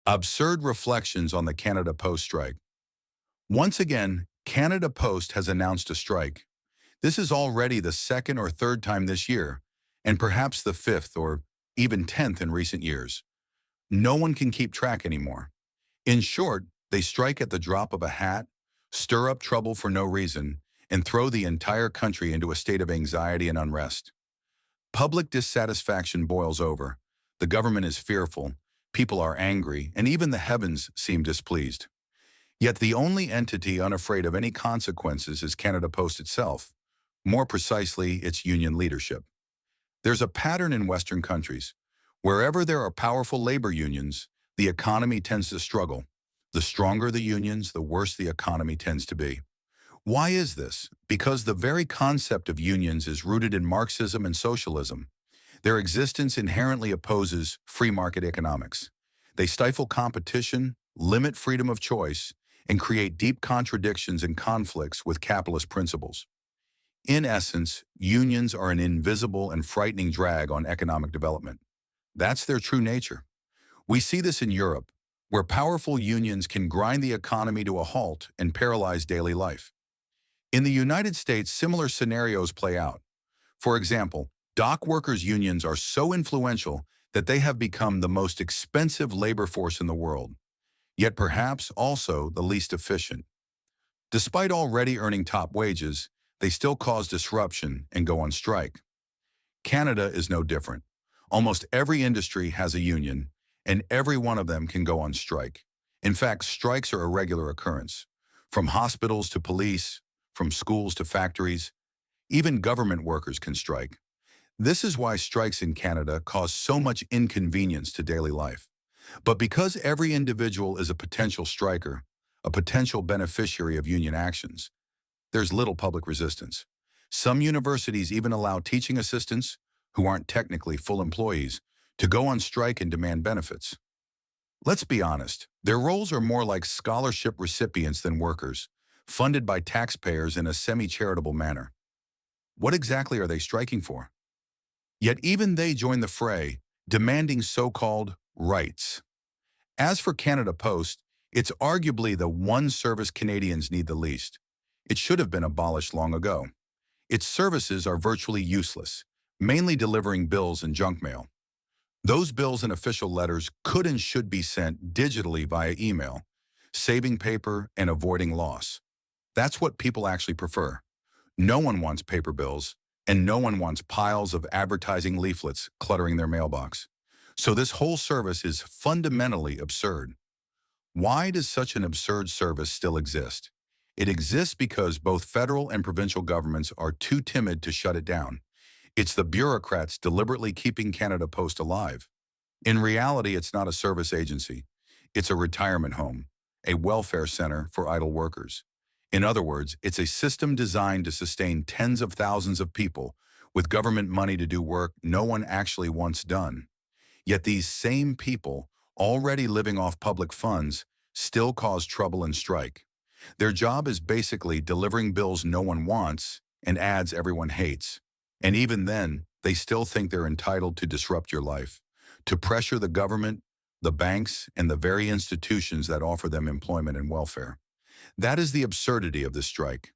Absurd reflections on the Canada Post strike. Once again, Canada Post has announced a strike. This is already the second or third time this year, and perhaps the fifth or even 10th in recent years. No one can keep track anymore. In short, they strike at the drop of a hat, stir up trouble for no reason, and throw the entire country into a state of anxiety and unrest. Public dissatisfaction boils over. The government is fearful, people are angry, and even the heavens seem displeased. Yet the only entity unafraid of any consequences is Canada Post itself, more precisely, its union leadership. There's a pattern in Western countries. Wherever there are powerful labor unions, the economy tends to struggle. The stronger the unions, the worse the economy tends to be. Why is this? Because the very concept of unions is rooted in Marxism and socialism. Their existence inherently opposes free market economics. They stifle competition, limit freedom of choice, and create deep contradictions and conflicts with capitalist principles. In essence, unions are an invisible and frightening drag on economic development. That's their true nature. We see this in Europe, where powerful unions can grind the economy to a halt and paralyze daily life. In the United States, similar scenarios play out. For example, dock workers' unions are so influential that they have become the most expensive labor force in the world, yet perhaps also the least efficient. Despite already earning top wages, they still cause disruption and go on strike. Canada is no different. Almost every industry has a union, and every one of them can go on strike. In fact, strikes are a regular occurrence. From hospitals to police, from schools to factories, even government workers can strike. This is why strikes in Canada cause so much inconvenience to daily life. But because every individual is a potential striker, a potential beneficiary of union actions, there's little public resistance. Some universities even allow teaching assistants, who aren't technically full employees, to go on strike and demand benefits. Let's be honest, their roles are more like scholarship recipients than workers, funded by taxpayers in a semi-charitable manner. What exactly are they striking for? Yet even they join the fray, demanding so-called rights. As for Canada Post, it's arguably the one service Canadians need the least. It should have been abolished long ago. Its services are virtually useless, mainly delivering bills and junk mail. Those bills and official letters could and should be sent digitally via email, saving paper and avoiding loss. That's what people actually prefer. No one wants paper bills, and no one wants piles of advertising leaflets cluttering their mailbox. So this whole service is fundamentally absurd. Why does such an absurd service still exist? It exists because both federal and provincial governments are too timid to shut it down. It's the bureaucrats deliberately keeping Canada Post alive. In reality, it's not a service agency. It's a retirement home, a welfare center for idle workers. In other words, it's a system designed to sustain tens of thousands of people with government money to do work no one actually wants done. Yet these same people, already living off public funds, still cause trouble and strike. Their job is basically delivering bills no one wants and ads everyone hates. And even then, they still think they're entitled to disrupt your life, to pressure the government, the banks, and the very institutions that offer them employment and welfare. That is the absurdity of this strike.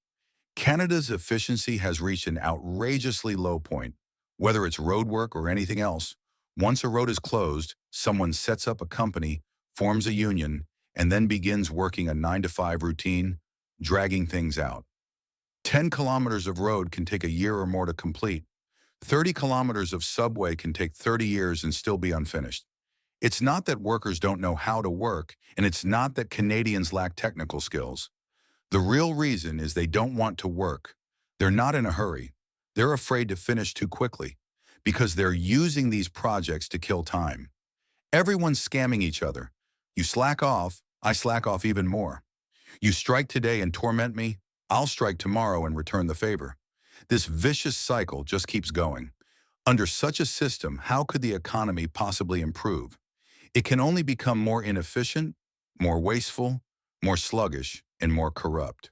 Canada's efficiency has reached an outrageously low point. Whether it's road work or anything else, once a road is closed, someone sets up a company, forms a union, and then begins working a 9-to-5 routine, dragging things out. 10 kilometers of road can take a year or more to complete. 30 kilometers of subway can take 30 years and still be unfinished. It's not that workers don't know how to work, and it's not that Canadians lack technical skills. The real reason is they don't want to work. They're not in a hurry. They're afraid to finish too quickly, because they're using these projects to kill time. Everyone's scamming each other. You slack off, I slack off even more. You strike today and torment me, I'll strike tomorrow and return the favor. This vicious cycle just keeps going. Under such a system, how could the economy possibly improve? It can only become more inefficient, more wasteful, more sluggish, and more corrupt.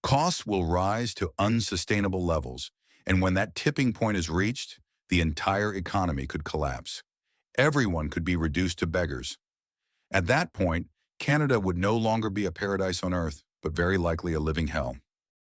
Costs will rise to unsustainable levels, and when that tipping point is reached, the entire economy could collapse. Everyone could be reduced to beggars. At that point, Canada would no longer be a paradise on earth, but very likely a living hell.